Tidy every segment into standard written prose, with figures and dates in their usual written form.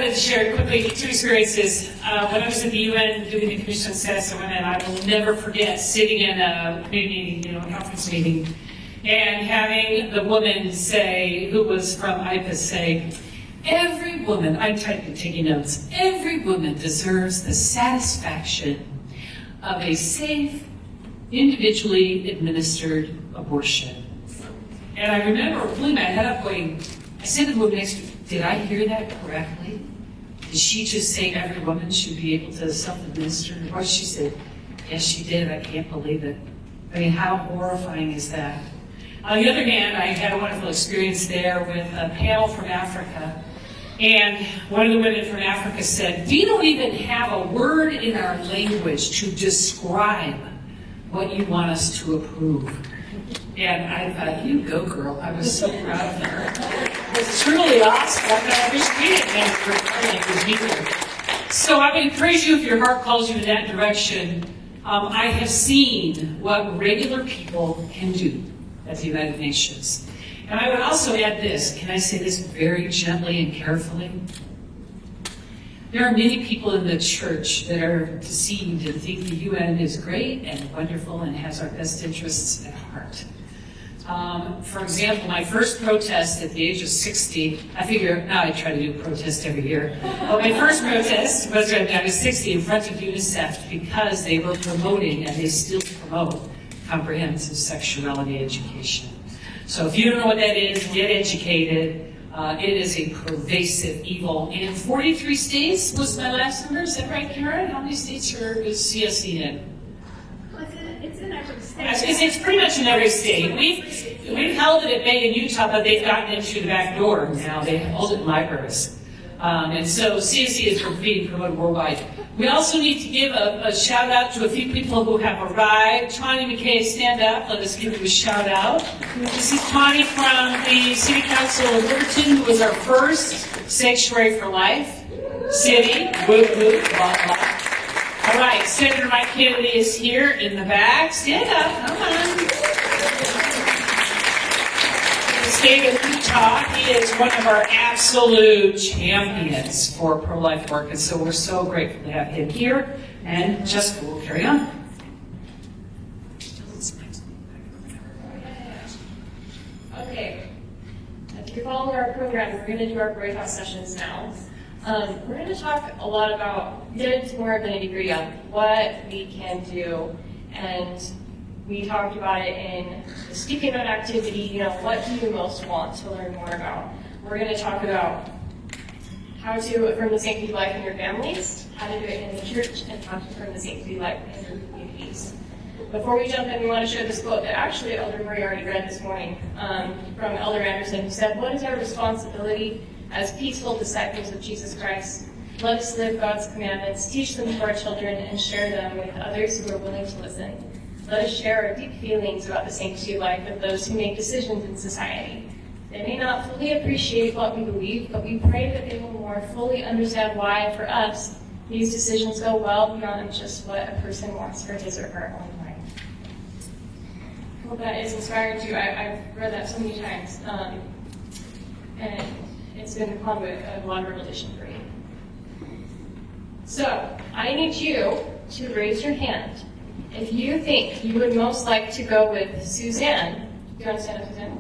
wanted to share quickly two experiences. When I was at the UN doing the Commission on Status of Women, I will never forget sitting in a meeting, a conference meeting, and having the woman say, who was from IPAS, say, every woman, I'm taking notes, every woman deserves the satisfaction of a safe, individually administered abortion. And I remember pulling my head up going, I said to the woman next to me, did I hear that correctly? Did she just say every woman should be able to self-administer an abortion? She said, yes, she did. I can't believe it. I mean, how horrifying is that? On the other hand, I had a wonderful experience there with a panel from Africa. And one of the women from Africa said, we don't even have a word in our language to describe what you want us to approve. And I thought, you go, girl. I was so proud of her. It was truly awesome. I wish we didn't have our language either. So I would encourage you, if your heart calls you in that direction, I have seen what regular people can do at the United Nations. And I would also add this. Can I say this very gently and carefully? There are many people in the church that are deceived and think the UN is great and wonderful and has our best interests at heart. For example, my first protest at the age of 60, I figure now I try to do a protest every year. But my first protest was when I was 60 in front of UNICEF because they were promoting, and they still promote, comprehensive sexuality education. So if you don't know what that is, get educated. It is a pervasive evil. In 43 states was my last number. Is that right, Karen? How many states is CSE in? It's in every state. It's pretty much in every state. We've held it at Bay in Utah, but they've gotten in through the back door now. They hold it in libraries. And so CSE is being promoted worldwide. We also need to give a shout out to a few people who have arrived. Tawny McKay, stand up. Let us give you a shout out. This is Tawny from the City Council of Riverton, who was our first Sanctuary for Life city. Woo woo, blah blah. All right, Senator Mike Kennedy is here in the back. Stand up, come on. The state of Utah, he is one of our absolute champions for pro-life work, and so we're so grateful to have him here. And Jessica will carry on. Okay, if you're following our program, we're going to do our Bright House sessions now. We're going to talk a lot about, get into more of the nitty-gritty on what we can do, and we talked about it in the speaking out activity, what do you most want to learn more about? We're going to talk about how to affirm the sanctity of life in your families, how to do it in the church, and how to affirm the sanctity of life in your communities. Before we jump in, we want to share this quote that actually Elder Murray already read this morning from Elder Anderson, who said, "What is our responsibility as peaceful disciples of Jesus Christ? Let us live God's commandments, teach them to our children, and share them with others who are willing to listen. Let us share our deep feelings about the sanctity of life with those who make decisions in society. They may not fully appreciate what we believe, but we pray that they will more fully understand why, for us, these decisions go well beyond just what a person wants for his or her own life." I hope that is inspiring to you. I've read that so many times, and it's been a conduit of a lot of revelation for me. So, I need you to raise your hand if you think you would most like to go with Suzanne. Do you understand that, Suzanne?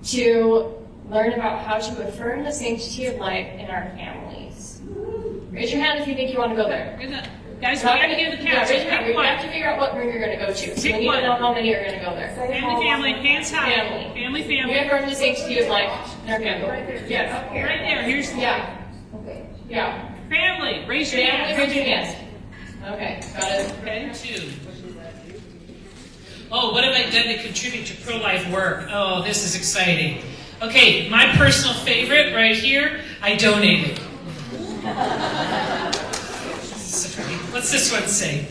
To learn about how to affirm the sanctity of life in our families. Raise your hand if you think you want to go there. Guys, we're going to give the count. Raise your hand. We have to figure out what room you're going to go to. So we need to know how many are going to go there. Family, hands high. Family. Family. We affirm the sanctity of life in our family. Right there. Yes. Right there, here's Yeah. Okay. Yeah. family. Raise your hand. Family, raise your hands. Okay, got it. Okay, two. Oh, what have I done to contribute to pro-life work? Oh, this is exciting. Okay, my personal favorite right here, I donated. Sorry. What's this one say?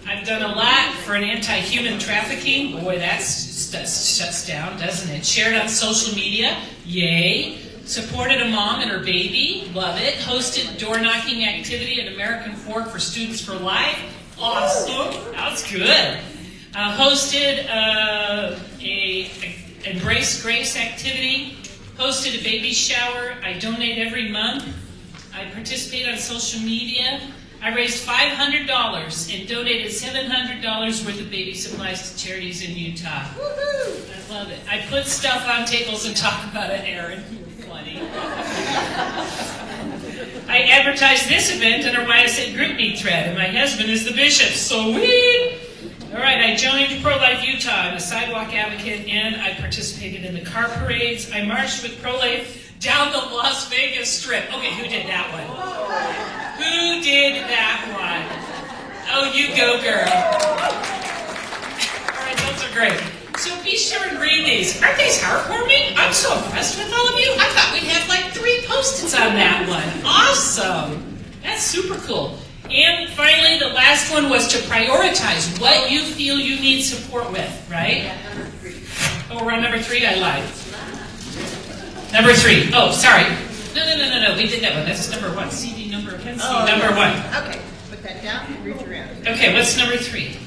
I've done a lot for an anti-human trafficking. Boy, that shuts down, doesn't it? Shared on social media. Yay. Supported a mom and her baby. Love it. Hosted door-knocking activity at American Fork for Students for Life. Awesome. That's good. Hosted a Embrace Grace activity. Hosted a baby shower. I donate every month. participate on social media. I raised $500 and donated $700 worth of baby supplies to charities in Utah. Woohoo! I love it. I put stuff on tables and talk about it, Aaron. You're funny. I advertised this event in our YSA GroupMe thread, and my husband is the bishop. Sweet! All right, I joined Pro-Life Utah. I'm a sidewalk advocate, and I participated in the car parades. I marched with Pro-Life down the Las Vegas Strip. Okay, who did that one? Who did that one? Oh, you go, girl. All right, those are great. So be sure and read these. Aren't these heartwarming? I'm so impressed with all of you. I thought we'd have like 3 Post-its on that one. Awesome. That's super cool. And finally, the last one was to prioritize what you feel you need support with, right? Yeah, number 3. Oh, we're on number 3? I lied. Number 3. Oh, sorry. No. We did that one. That's number 1. CD number 1. Number 1. Okay, put that down and reach around. Okay, what's number 3?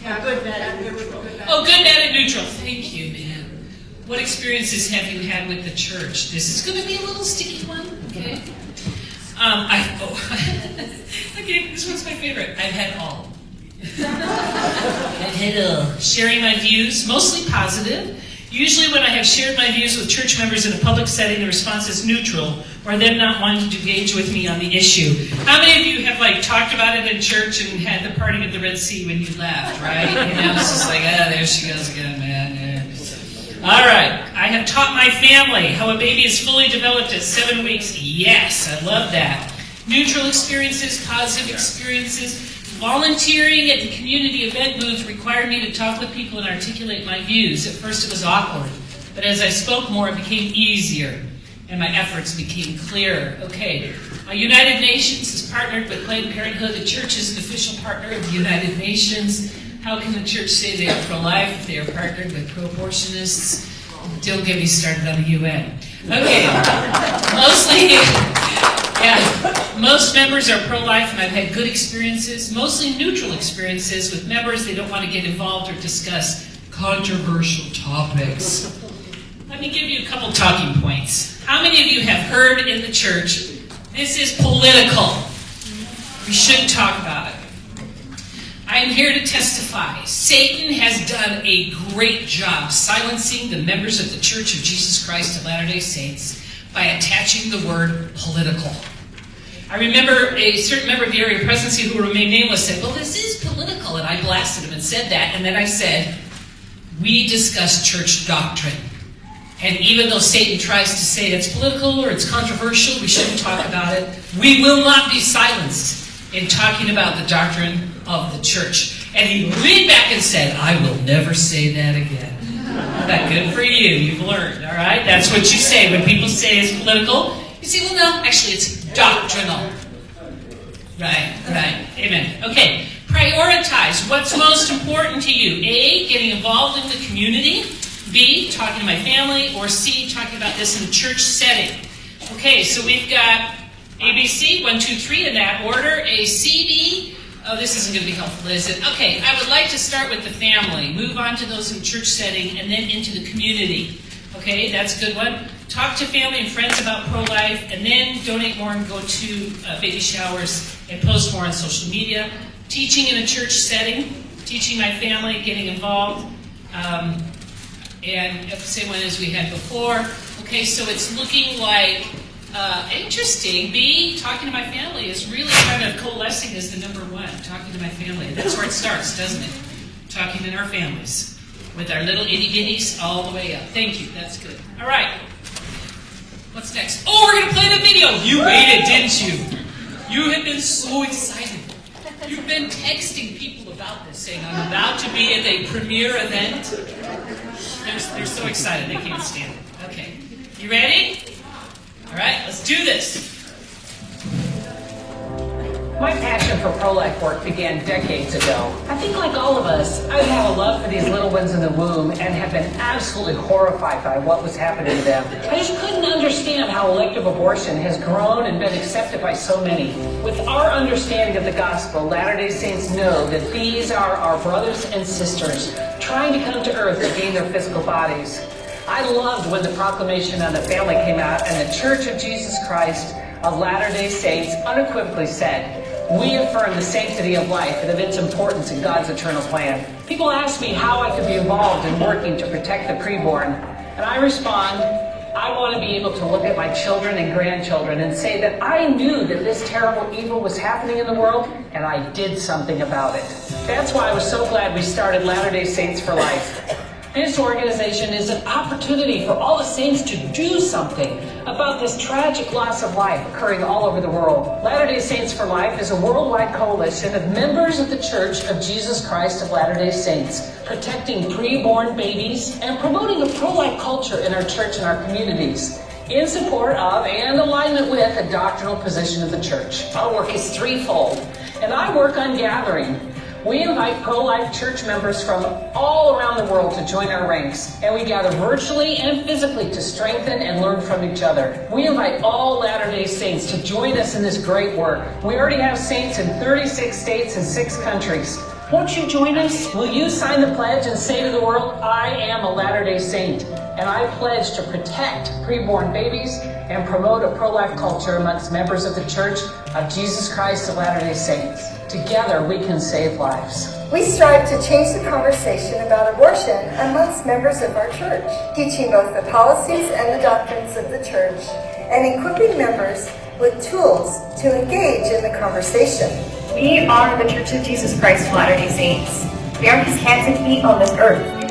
Yeah, good, bad, and neutral. Oh, good, bad, and neutral. Thank you, man. What experiences have you had with the church? This is going to be a little sticky one, okay? Okay, this one's my favorite. I've had all. I've had all. Sharing my views, mostly positive. Usually when I have shared my views with church members in a public setting, the response is neutral, or them not wanting to engage with me on the issue. How many of you have talked about it in church and had the parting of the Red Sea when you left, right? It's just like, there she goes again, man. Yeah. All right. I have taught my family how a baby is fully developed at 7 weeks. Yes, I love that. Neutral experiences, positive experiences. Volunteering at the community event booth required me to talk with people and articulate my views. At first it was awkward, but as I spoke more, it became easier, and my efforts became clearer. Okay, United Nations has partnered with Planned Parenthood. The church is an official partner of the United Nations. How can the church say they are pro-life if they are partnered with pro-abortionists? Don't get me started on the UN. Okay, most members are pro-life, and I've had good experiences, mostly neutral experiences with members. They don't want to get involved or discuss controversial topics. Let me give you a couple talking points. How many of you have heard in the church, this is political? We shouldn't talk about it. I am here to testify. Satan has done a great job silencing the members of the Church of Jesus Christ of Latter-day Saints by attaching the word political. I remember a certain member of the area presidency who will remain nameless said, well, this is political, and I blasted him and said that, and then I said, we discuss church doctrine. And even though Satan tries to say it's political or it's controversial, we shouldn't talk about it, we will not be silenced in talking about the doctrine of the church. And he leaned back and said, I will never say that again. Isn't that good for you? You've learned, all right? That's what you say when people say it's political. You say, well, no, actually it's doctrinal. Right. Amen. Okay, prioritize what's most important to you. A, getting involved in the community. B, talking to my family. Or C, talking about this in a church setting. Okay, so we've got ABC, 1, 2, 3 in that order. A, C, D. Oh, this isn't going to be helpful, is it? Okay, I would like to start with the family, move on to those in church setting, and then into the community. Okay, that's a good one. Talk to family and friends about pro-life, and then donate more and go to baby showers and post more on social media. Teaching in a church setting, teaching my family, getting involved, and the same one as we had before. Okay, so it's looking like interesting. B, talking to my family is really kind of coalescing as the number 1, talking to my family. That's where it starts, doesn't it? Talking in our families. With our little itty-bitties all the way up. Thank you, that's good. All right. What's next? Oh, we're going to play the video. You waited, didn't you? You have been so excited. You've been texting people about this, saying, I'm about to be at a premiere event. They're so excited, they can't stand it. Okay, you ready? All right, let's do this. My passion for pro-life work began decades ago. I think like all of us, I have a love for these little ones in the womb and have been absolutely horrified by what was happening to them. I just couldn't understand how elective abortion has grown and been accepted by so many. With our understanding of the gospel, Latter-day Saints know that these are our brothers and sisters trying to come to earth to gain their physical bodies. I loved when the Proclamation on the Family came out and the Church of Jesus Christ of Latter-day Saints unequivocally said, "We affirm the sanctity of life and of its importance in God's eternal plan." People ask me how I could be involved in working to protect the preborn, and I respond, I want to be able to look at my children and grandchildren and say that I knew that this terrible evil was happening in the world, and I did something about it. That's why I was so glad we started Latter-day Saints for Life. This organization is an opportunity for all the saints to do something about this tragic loss of life occurring all over the world. Latter-day Saints for Life is a worldwide coalition of members of the Church of Jesus Christ of Latter-day Saints, protecting preborn babies and promoting a pro-life culture in our church and our communities, in support of and alignment with the doctrinal position of the church. Our work is threefold, and I work on gathering. We invite pro-life church members from all around the world to join our ranks, and we gather virtually and physically to strengthen and learn from each other. We invite all Latter-day Saints to join us in this great work. We already have saints in 36 states and 6 countries. Won't you join us? Will you sign the pledge and say to the world, I am a Latter-day Saint, and I pledge to protect preborn babies and promote a pro-life culture amongst members of the Church of Jesus Christ of Latter-day Saints. Together we can save lives. We strive to change the conversation about abortion amongst members of our church, teaching both the policies and the doctrines of the church, and equipping members with tools to engage in the conversation. We are the Church of Jesus Christ of Latter-day Saints. We are His hands and feet on this earth.